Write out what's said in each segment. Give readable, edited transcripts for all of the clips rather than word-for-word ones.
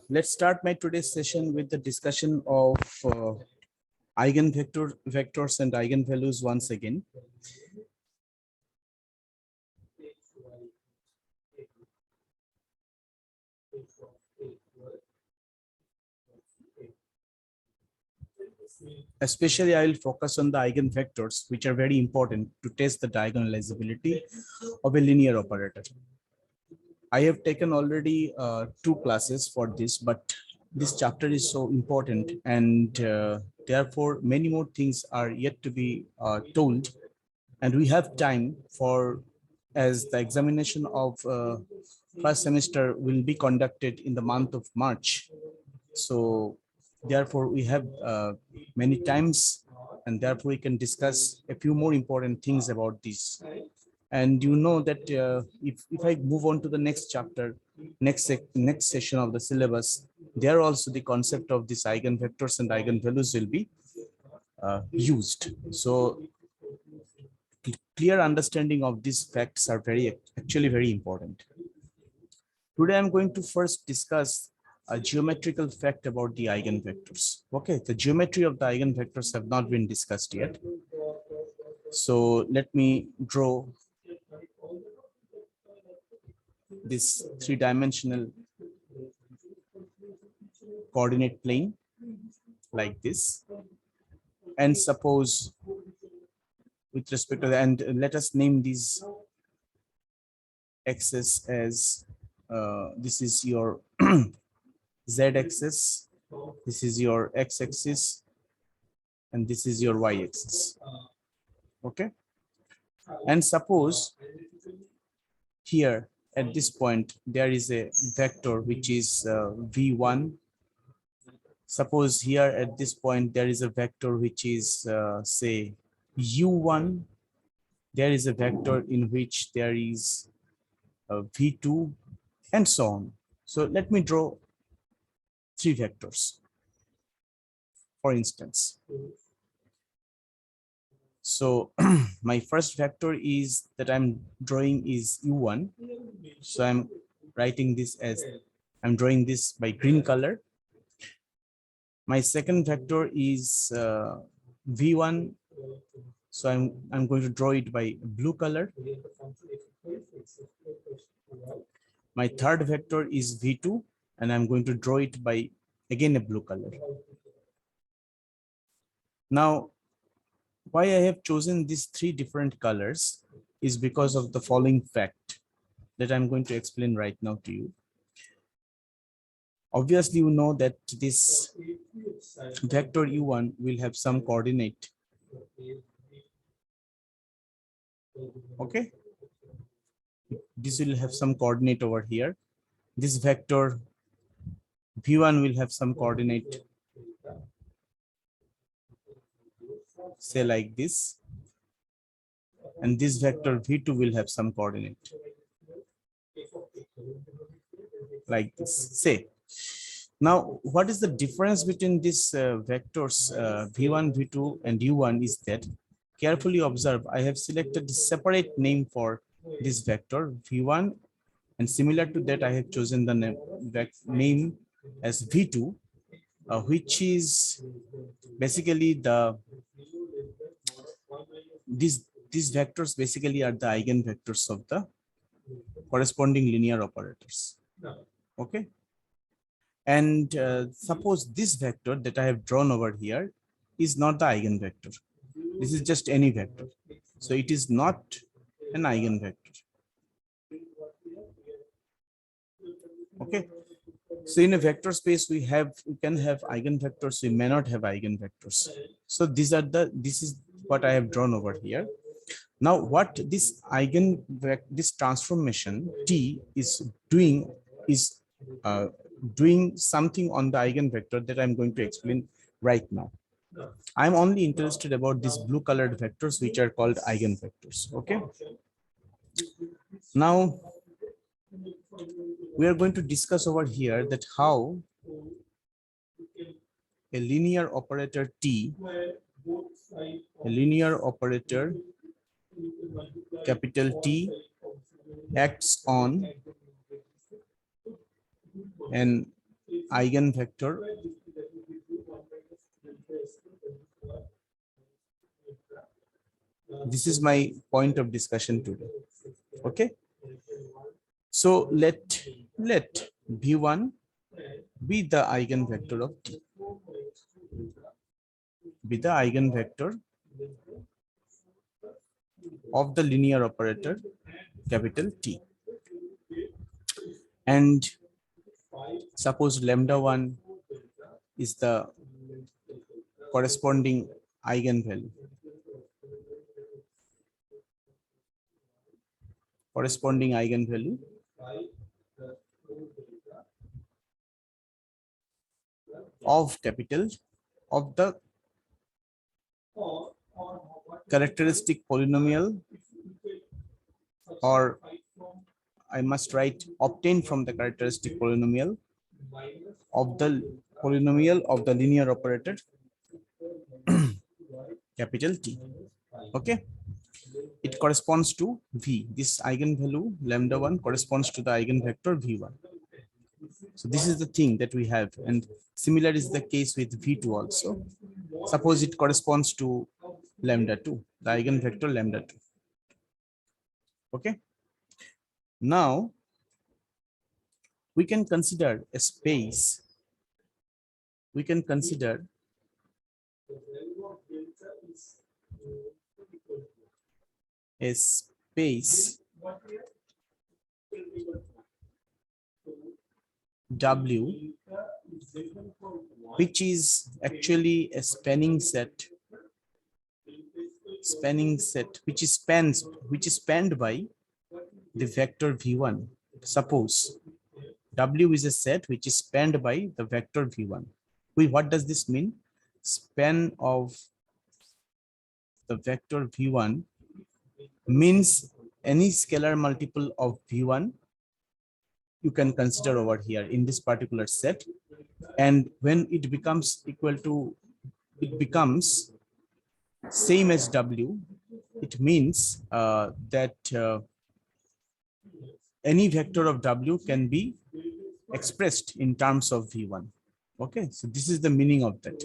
Let's start my today's session with the discussion of vectors and eigenvalues once again. Especially, I will focus on the eigenvectors, which are very important to test the diagonalizability of a linear operator. I have taken already 2 classes for this, but this chapter is so important, and therefore many more things are yet to be told, and we have time for, as the examination of first semester will be conducted in the month of March. So therefore we have many times, and therefore we can discuss a few more important things about this. And you know that if I move on to the next chapter, next session of the syllabus, there also the concept of these eigenvectors and eigenvalues will be used. So clear understanding of these facts are actually very important. Today I'm going to first discuss a geometrical fact about the eigenvectors. Okay, the geometry of the eigenvectors have not been discussed yet. So let me draw this 3-dimensional coordinate plane like this, and suppose with respect to the, and let us name these axis as this is your z-axis, this is your x-axis, and this is your y-axis. Okay, and suppose here at this point there is a vector which is v1. Suppose here at this point there is a vector which is say u1. There is a vector in which there is v2, and so on. So let me draw 3 vectors, for instance. So my first vector is that I'm drawing is u1. So I'm writing this as, I'm drawing this by green color. My second vector is v1. So I'm going to draw it by blue color. My third vector is v2, and I'm going to draw it by again a blue color. Now, why I have chosen these 3 different colors is because of the following fact that I'm going to explain right now to you. Obviously, you know that this vector u1 will have some coordinate. Okay, this will have some coordinate over here. This vector v1 will have some coordinate, say like this, and this vector v2 will have some coordinate like this, say. Now, what is the difference between these vectors v1, v2, and u1 is that, carefully observe, I have selected a separate name for this vector v1, and similar to that I have chosen the name as v2, which is basically these vectors basically are the eigenvectors of the corresponding linear operators. Okay, and suppose this vector that I have drawn over here is not the eigenvector. This is just any vector, so it is not an eigenvector. Okay, so in a vector space we can have eigenvectors, we may not have eigenvectors. So this is what I have drawn over here. Now what this this transformation T is doing is doing something on the eigenvector that I'm going to explain right now. I'm only interested about these blue colored vectors, which are called eigenvectors. Okay, now we are going to discuss over here that how a linear operator T, a linear operator capital T, acts on an eigenvector this is my point of discussion today. Okay, so let v1 be the eigenvector of t, be the eigenvector of the linear operator capital T, and suppose lambda1 is the corresponding eigenvalue of capital of the characteristic polynomial, or I must write obtained from the characteristic polynomial of the linear operator capital T. Okay, it corresponds to V. This eigenvalue lambda1 corresponds to the eigenvector V1. So this is the thing that we have, and similar is the case with V2 also. Suppose it corresponds to lambda2, the eigenvector lambda2. Okay, now we can consider a space. We can consider a space W, which is actually a spanning set, which is spanned by the vector V1. Suppose W is a set which is spanned by the vector V1. What does this mean? Span of the vector V1 means any scalar multiple of V1 you can consider over here in this particular set, and when it becomes same as W, it means that any vector of W can be expressed in terms of V1. Okay, so this is the meaning of that.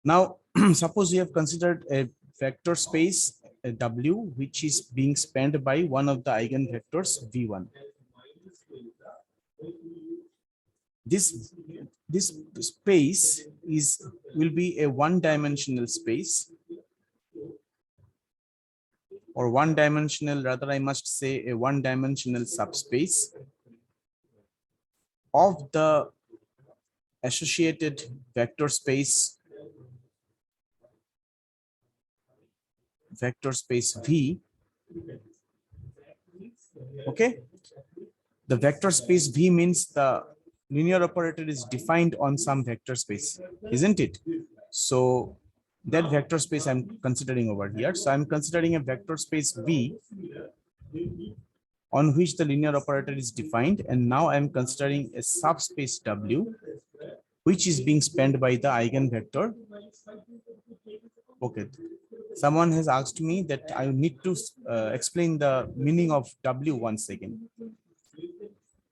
Now, suppose we have considered a vector space W, which is being spanned by one of the eigenvectors V1. This space will be a one-dimensional space, or rather I must say a one-dimensional subspace of the associated vector space V. Okay, the vector space V means the linear operator is defined on some vector space, isn't it? So that vector space I'm considering over here. So I'm considering a vector space V on which the linear operator is defined, and now I'm considering a subspace W which is being spanned by the eigenvector. Okay, someone has asked me that I need to explain the meaning of W once again.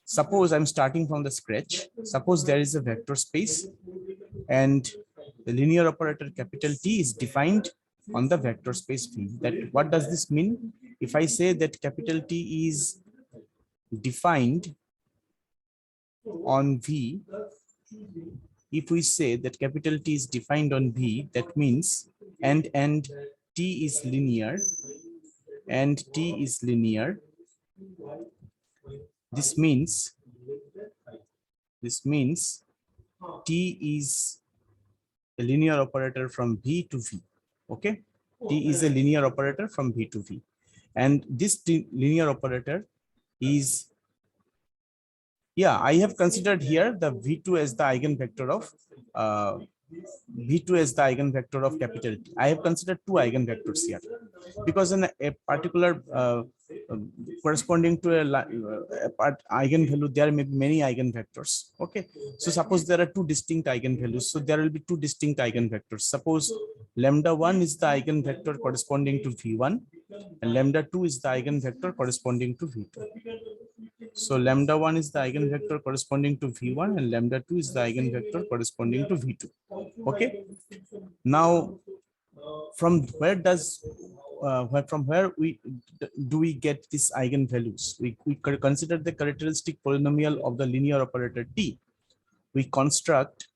Suppose I'm starting from the scratch. Suppose there is a vector space and the linear operator capital T is defined on the vector space V. What does this mean? If I say that capital T is defined on V, if we say that capital T is defined on V, that means and T is linear, this means T is a linear operator from V to V. Okay, T is a linear operator from V to V, and this linear operator is, yeah, I have considered here the V2 as the eigenvector of capital T. I have considered two eigenvectors here because in a particular corresponding to a eigenvalue, there may be many eigenvectors. Okay, so suppose there are two distinct eigenvalues, so there will be two distinct eigenvectors. Suppose lambda1 is the eigenvector corresponding to V1, and lambda 2 is the eigenvector corresponding to V2. So lambda 1 is the eigenvector corresponding to V1 and lambda 2 is the eigenvector corresponding to V2. Okay. Now, from where do we get these eigenvalues? We consider the characteristic polynomial of the linear operator T. We construct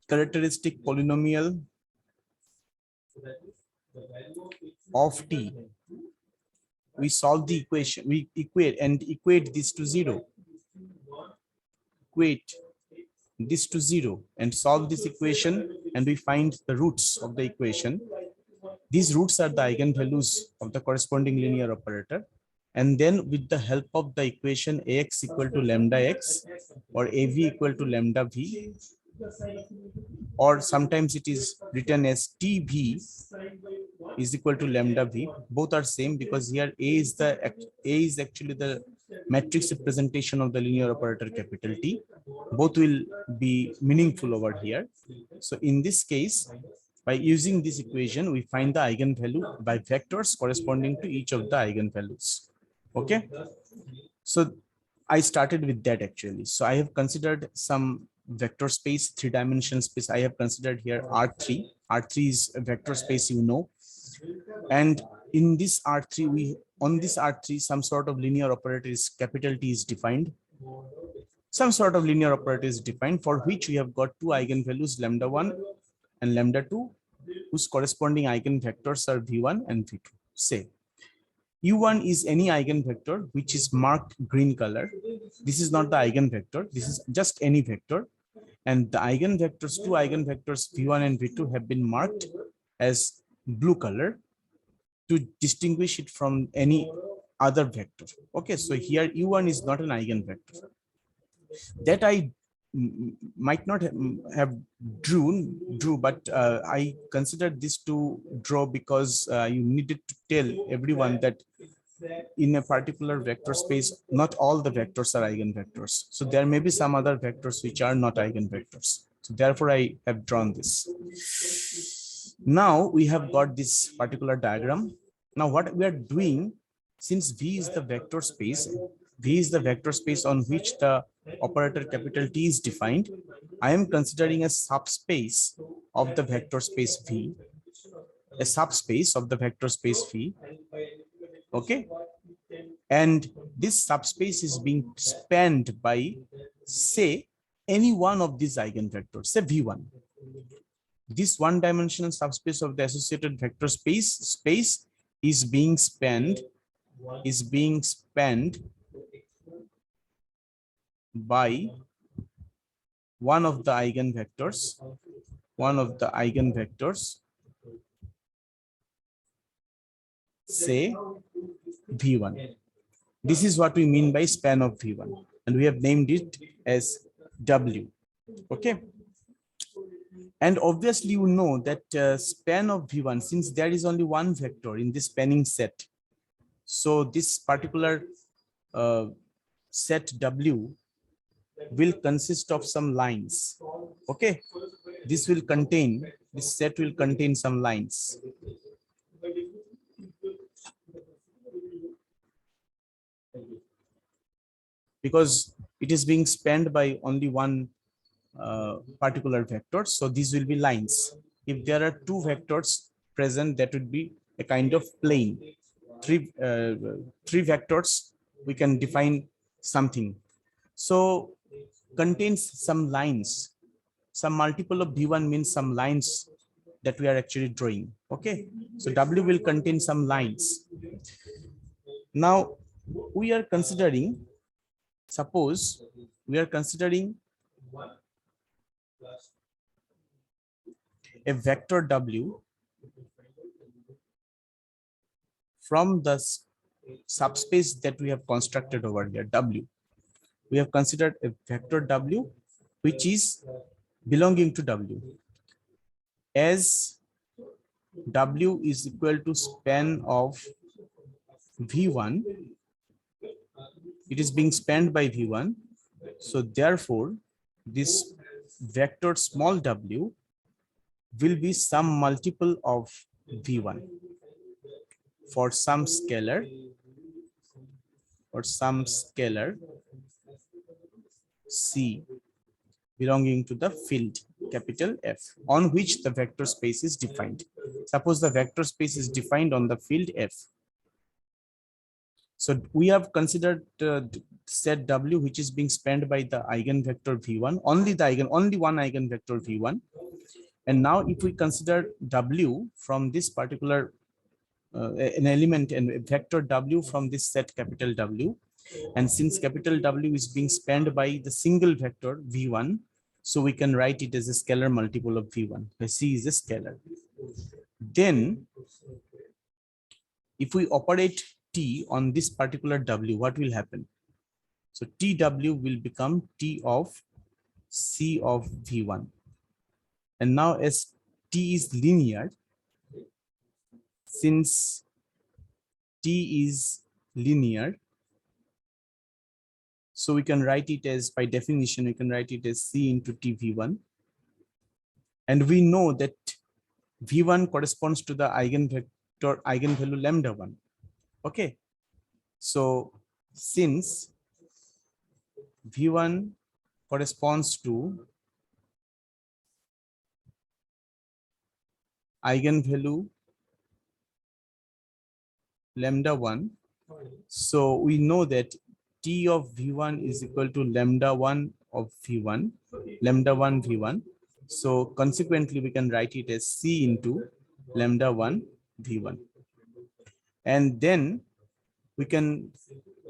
characteristic polynomial of T. We solve the equation, we equate this to 0. Equate this to 0 and solve this equation, and we find the roots of the equation. These roots are the eigenvalues of the corresponding linear operator. And then with the help of the equation Ax equal to lambda x or Av equal to lambda v, or sometimes it is written as Tv is equal to lambda v. Both are same because here A is actually the matrix representation of the linear operator capital T. Both will be meaningful over here. So in this case, by using this equation, we find the eigenvalue by vectors corresponding to each of the eigenvalues. Okay. So I started with that actually. So I have considered some vector space, three-dimensional space. I have considered here R3. R3 is a vector space, you know. And in this R3, on this R3, some sort of linear operator is capital T is defined. Some sort of linear operator is defined for which we have got two eigenvalues, lambda 1 and lambda 2, whose corresponding eigenvectors are V1 and V2. Say U1 is any eigenvector which is marked green color. This is not the eigenvector. This is just any vector. And the eigenvectors, two eigenvectors V1 and V2 have been marked as blue color to distinguish it from any other vector. Okay, so here U1 is not an eigenvector. That I might not have drew, but I considered this to draw because you needed to tell everyone that in a particular vector space, not all the vectors are eigenvectors. So there may be some other vectors which are not eigenvectors. So therefore, I have drawn this. Now we have got this particular diagram. Now what we are doing, since V is the vector space on which the operator capital T is defined, I am considering a subspace of the vector space V, a subspace of the vector space V. Okay. And this subspace is being spanned by, say, any one of these eigenvectors, say V1. This one-dimensional subspace of the associated vector space is being spanned by one of the eigenvectors, say V1. This is what we mean by span of V1, and we have named it as W. Okay. And obviously, you know that span of V1, since there is only one vector in this spanning set, so this particular set W will consist of some lines. Okay, this set will contain some lines. Because it is being spanned by only one particular vector, so these will be lines. If there are two vectors present, that would be a kind of plane. Three vectors, we can define something. So contains some lines. Some multiple of V1 means some lines that we are actually drawing. Okay, so W will contain some lines. Now we are considering, suppose we are considering a vector W from the subspace that we have constructed over here, W. We have considered a vector W which is belonging to W. As W is equal to span of V1, it is being spanned by V1. So therefore, this vector small w will be some multiple of V1 for some scalar C belonging to the field capital F on which the vector space is defined. Suppose the vector space is defined on the field F. So we have considered set W, which is being spanned by the eigenvector V1, only one eigenvector V1. And now if we consider W from this particular an element and a vector W from this set capital W, and since capital W is being spanned by the single vector V1, so we can write it as a scalar multiple of V1, where C is a scalar. Then if we operate T on this particular W, what will happen? So TW will become T of C of V1. And now as T is linear, since T is linear, so we can write it as, by definition, we can write it as C into T V1. And we know that V1 corresponds to the eigenvalue lambda 1. Okay. So since V1 corresponds to eigenvalue lambda 1, so we know that T of V1 is equal to lambda 1 of V1, lambda 1 V1. So consequently, we can write it as C into lambda 1 V1. And then we can,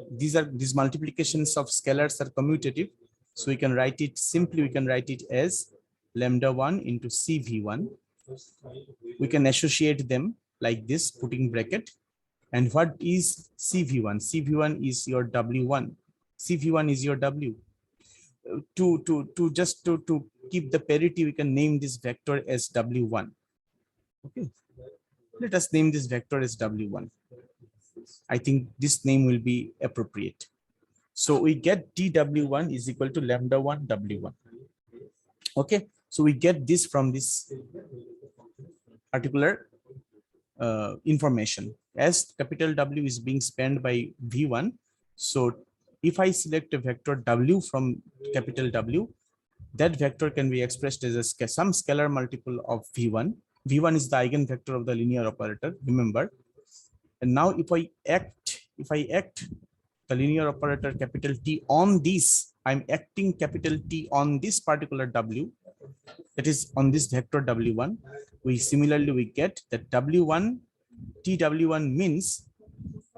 these multiplications of scalars are commutative. So we can write it simply, we can write it as lambda 1 into C V1. We can associate them like this, putting bracket. And what is CV1? CV1 is your W1. CV1 is your W. To keep the parity, we can name this vector as W1. Okay. Let us name this vector as W1. I think this name will be appropriate. So we get TW1 is equal to lambda 1 W1. Okay. So we get this from this particular information. As capital W is being spanned by V1, so if I select a vector W from capital W, that vector can be expressed as some scalar multiple of V1. V1 is the eigenvector of the linear operator, remember. And now if I act the linear operator capital T on this, I'm acting capital T on this particular W, that is on this vector W1. We similarly, we get that W1, TW1 means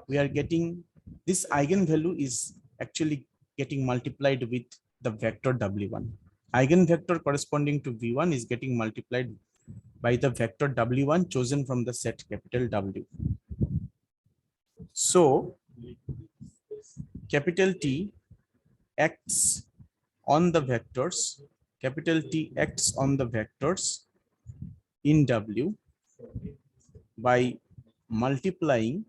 we are getting this eigenvalue is actually getting multiplied with the vector W1. Eigenvector corresponding to V1 is getting multiplied by the vector W1 chosen from the set capital W. So capital T acts on the vectors, capital T acts on the vectors in W by multiplying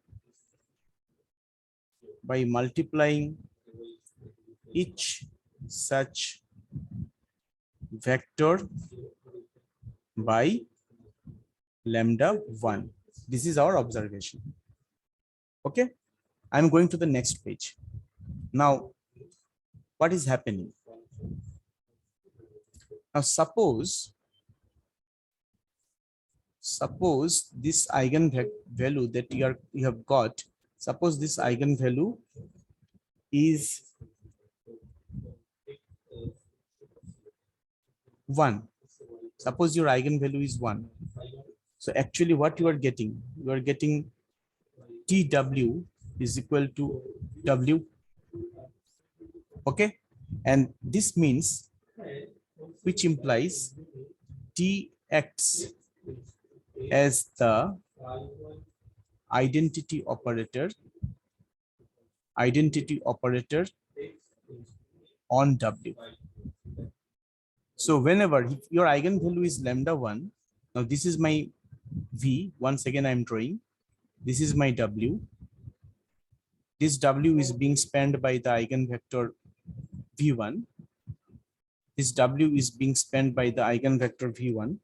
each such vector by lambda 1. This is our observation. Okay, I'm going to the next page. Now, what is happening? Now, suppose this eigenvalue that you have got, suppose this eigenvalue is 1. Suppose your eigenvalue is 1. So actually what you are getting TW is equal to W. Okay. And this means, which implies T acts as the identity operator on W. So whenever your eigenvalue is lambda 1, now this is my V, once again I'm drawing, this is my W. This W is being spanned by the eigenvector V1. This W is being spanned by the eigenvector V1.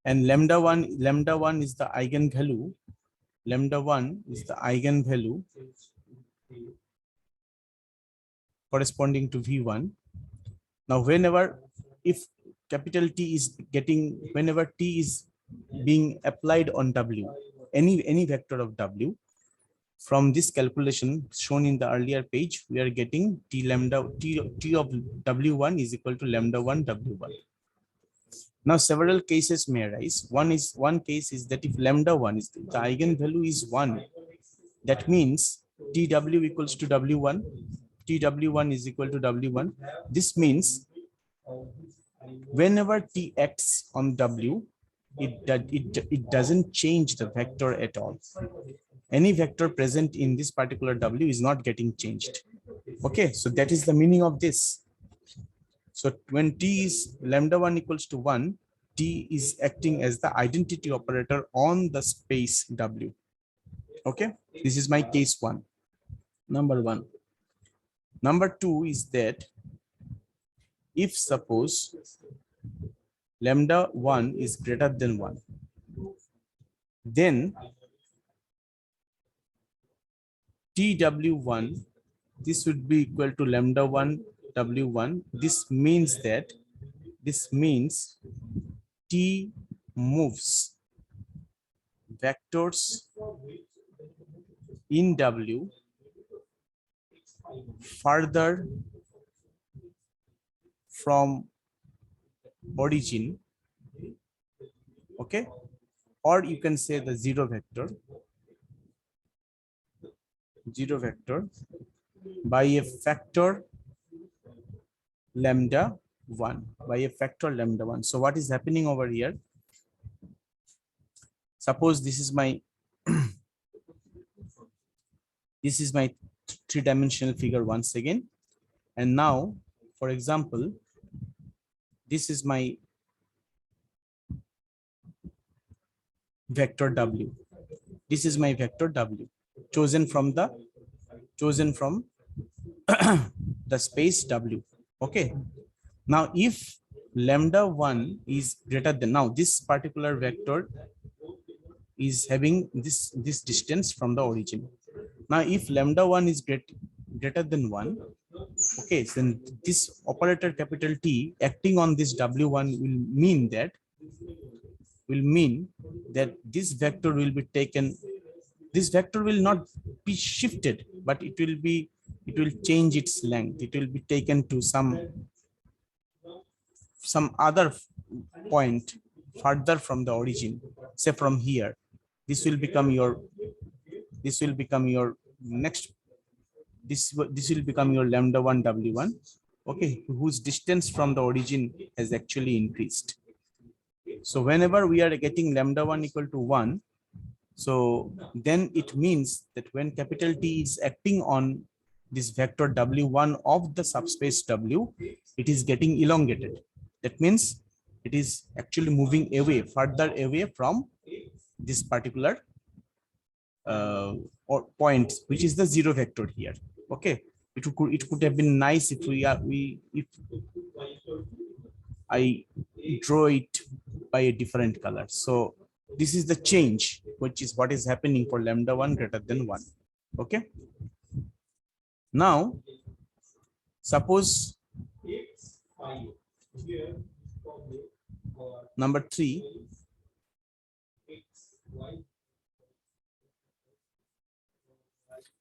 And lambda one is the eigenvalue. Lambda1 is the eigenvalue corresponding to V1. Now, if capital T is whenever T is being applied on W, any vector of W, from this calculation shown in the earlier page, we are getting T of W1 is equal to lambda1 W1. Now, several cases may arise. One case is that if lambda1 is the eigenvalue is 1, that means TW equals to W1, TW1 is equal to W1. This means whenever T acts on W, it doesn't change the vector at all. Any vector present in this particular W is not getting changed. Okay, so that is the meaning of this. So when T is lambda1 equals to 1, T is acting as the identity operator on the space W. Okay, this is my case 1, number 1. Number 2 is that if suppose lambda1 is greater than 1, then TW1, this would be equal to lambda1 W1. This means T moves vectors in W further from origin, okay, or you can say the zero vector by a factor lambda1, So what is happening over here? Suppose this is my three-dimensional figure once again, and now, for example, this is my vector W. This is my vector W chosen from the space W. Okay. Now, if lambda1 is greater than, now this particular vector is having this distance from the origin. Now, if lambda1 is greater than 1, okay, then this operator capital T acting on this W1 will mean that this vector will be taken. This vector will not be shifted, but it will change its length. It will be taken to some other point further from the origin, say from here. This will become your next, this will become your lambda1 W1, okay, whose distance from the origin has actually increased. So whenever we are getting lambda1 equal to 1, so then it means that when capital T is acting on this vector W1 of the subspace W, it is getting elongated. That means it is actually moving further away from this particular or point, which is the zero vector here. Okay, it could have been nice if I draw it by a different color. So this is the change, which is what is happening for lambda1 greater than 1. Okay. Now, suppose number 3,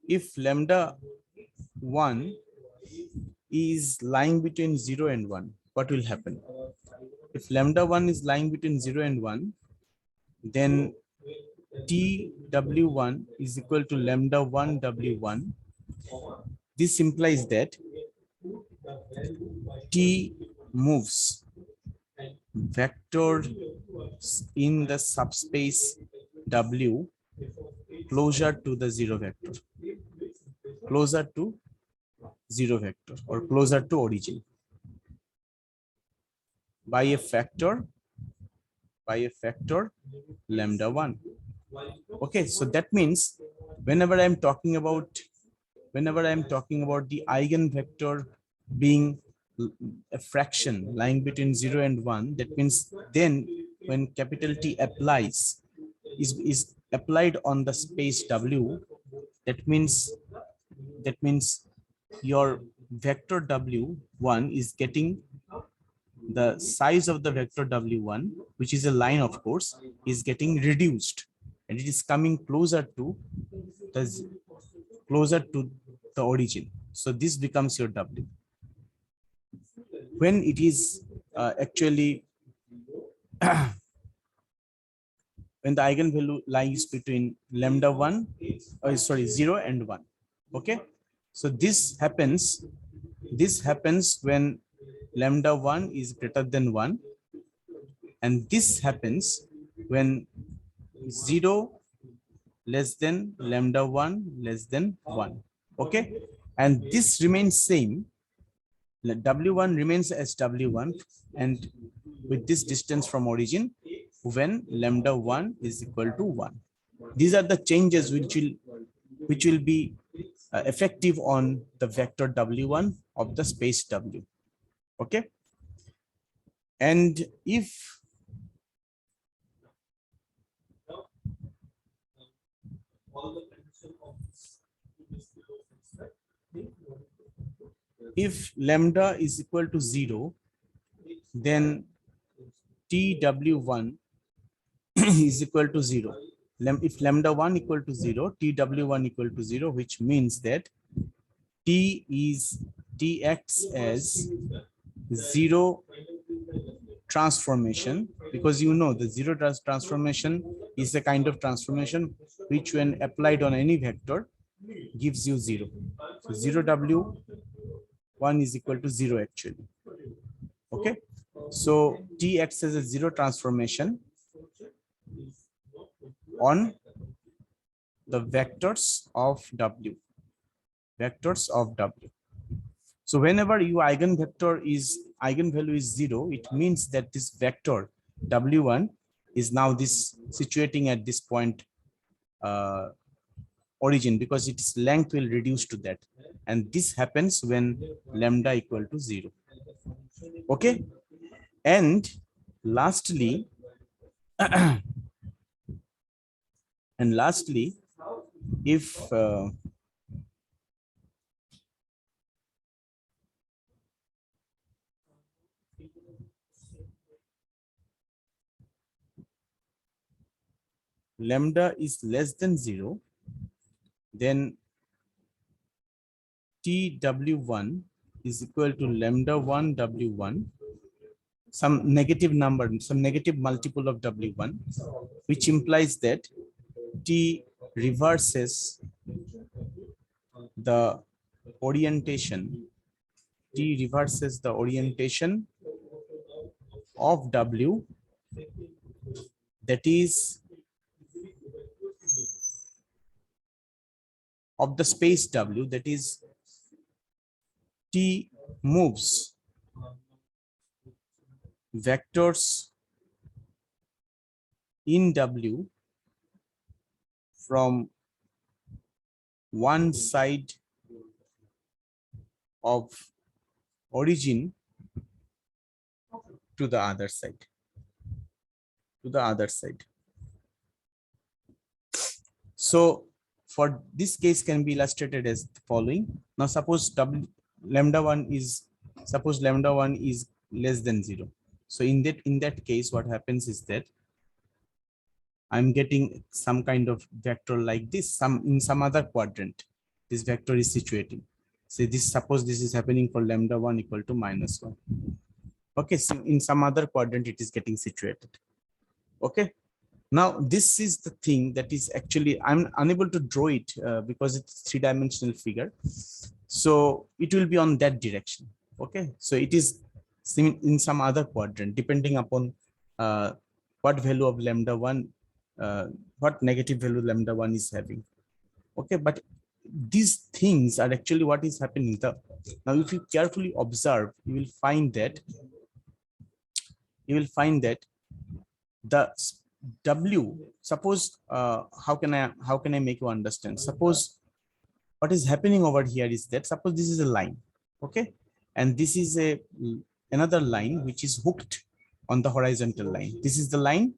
if lambda1 is lying between 0 and 1, what will happen? If lambda1 is lying between 0 and 1, then TW1 is equal to lambda1 W1. This implies that T moves vector in the subspace W closer to the zero vector, or closer to origin by a factor lambda1. Okay, so that means whenever I'm talking about the eigenvector being a fraction lying between 0 and 1, that means then when capital T applies, is applied on the space W, that means your vector W1 is getting the size of the vector W1, which is a line, of course, is getting reduced, and it is coming the closer to the origin. So this becomes your W. When it is actually when the eigenvalue lies between lambda 1, 0 and 1. Okay, so this happens when lambda 1 is greater than 1, and this happens when 0 less than lambda 1 less than 1. Okay, and this remains same. W1 remains as W1, and with this distance from origin when lambda 1 is equal to 1. These are the changes which will be effective on the vector W1 of the space W. Okay, and if lambda is equal to 0, then TW1 is equal to 0. If lambda 1 equal to 0, TW1 equal to 0, which means that T acts as 0 transformation, because you know the 0 transformation is a kind of transformation which when applied on any vector gives you 0. So 0W1 is equal to 0 actually. Okay, so T acts as a 0 transformation on the vectors of W. So whenever your eigenvalue is 0, it means that this vector W1 is now situating at this point origin, because its length will reduce to that, and this happens when lambda equal to 0. Okay, and lastly if lambda is less than 0, then TW1 is equal to lambda 1 W1, some negative number, some negative multiple of W1, which implies that T reverses the orientation. T reverses the orientation of W, that is of the space W, that is T moves vectors in W from one side of origin to the other side. So for this case can be illustrated as the following. Now suppose lambda 1 is less than 0. So in that case, what happens is that I'm getting some kind of vector like this. In some other quadrant, this vector is situating. So suppose this is happening for lambda 1 equal to -1. Okay, so in some other quadrant it is getting situated. Okay, now this is the thing that is actually, I'm unable to draw it because it's three-dimensional figure. So it will be on that direction. Okay, so it is in some other quadrant, depending upon what value of lambda 1, what negative value lambda 1 is having. Okay, but these things are actually what is happening. Now if you carefully observe, you will find that the W, suppose how can I make you understand? Suppose what is happening over here is that, suppose this is a line. Okay, And this is another line which is hooked on the horizontal line. This is the line,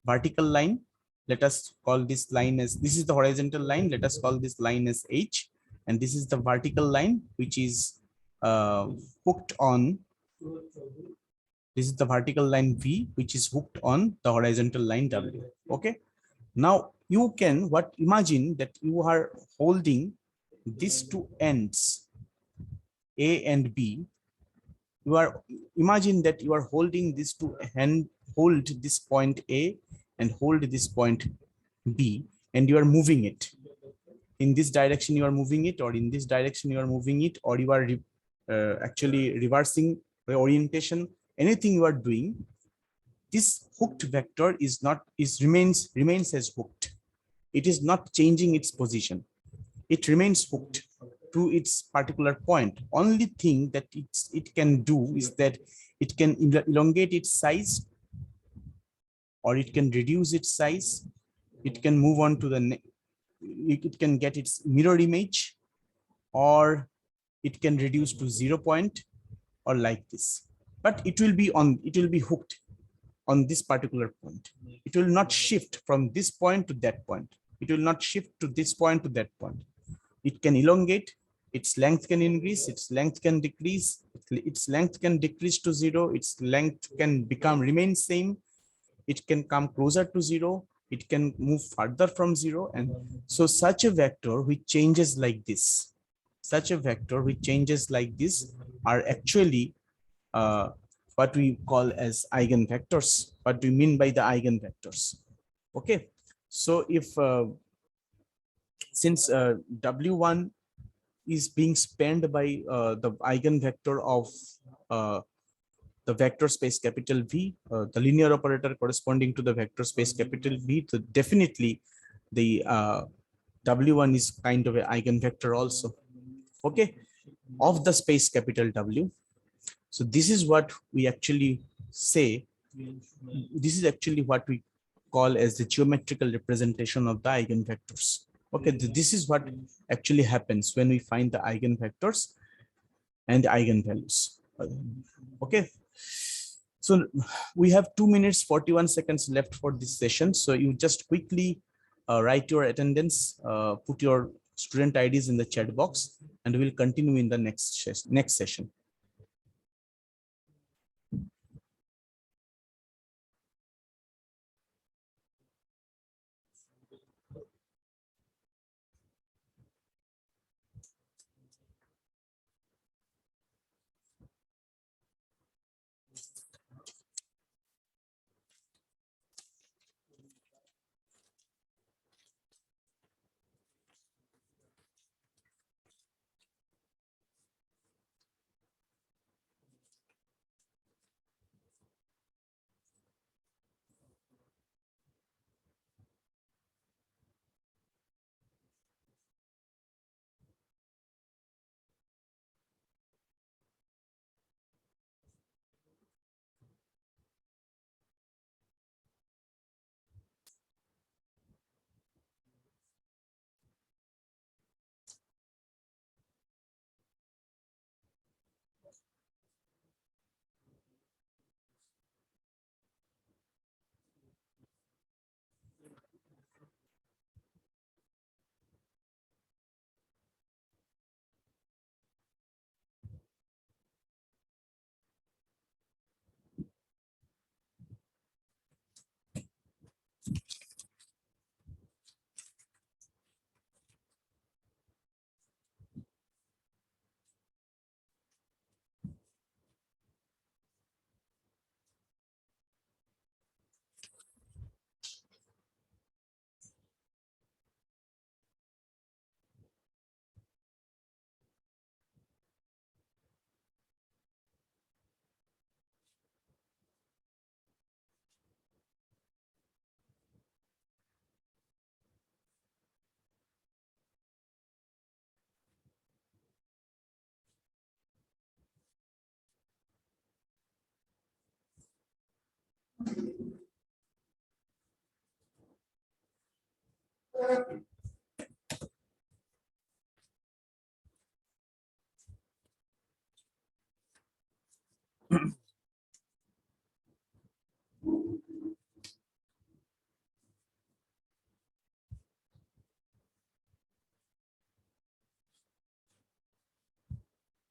vertical line. Let us call this line as, this is the horizontal line. Let us call this line as H. And this is the vertical line, which is hooked on, this is the vertical line V, which is hooked on the horizontal line W. Okay. Now you can imagine that you are holding these two ends, A and B. You are, imagine that you are holding these two hand, hold this point A and hold this point B, and you are moving it. In this direction you are moving it, or in this direction you are moving it, or you are actually reversing the orientation, anything you are doing, this hooked vector remains as hooked. It is not changing its position. It remains hooked to its particular point. Only thing that it can do is that it can elongate its size, or it can reduce its size. It can move on to the, it can get its mirror image, or it can reduce to 0 point, or like this. But it will be hooked on this particular point. It will not shift from this point to that point. It will not shift to this point to that point. It can elongate, its length can increase, its length can decrease, its length can decrease to 0, its length can remain same, it can come closer to 0, it can move further from 0. And so such a vector which changes like this, are actually what we call as eigenvectors. What do we mean by the eigenvectors? Okay, so if since W1 is being spanned by the eigenvector of the vector space capital V, the linear operator corresponding to the vector space capital V, so definitely the W1 is kind of an eigenvector also, okay, of the space capital W. So this is what we actually say, this is actually what we call as the geometrical representation of the eigenvectors. Okay, this is what actually happens when we find the eigenvectors and the eigenvalues. Okay, so we have 2 minutes 41 seconds left for this session. So you just quickly write your attendance, put your student IDs in the chat box, and we'll continue in the next session.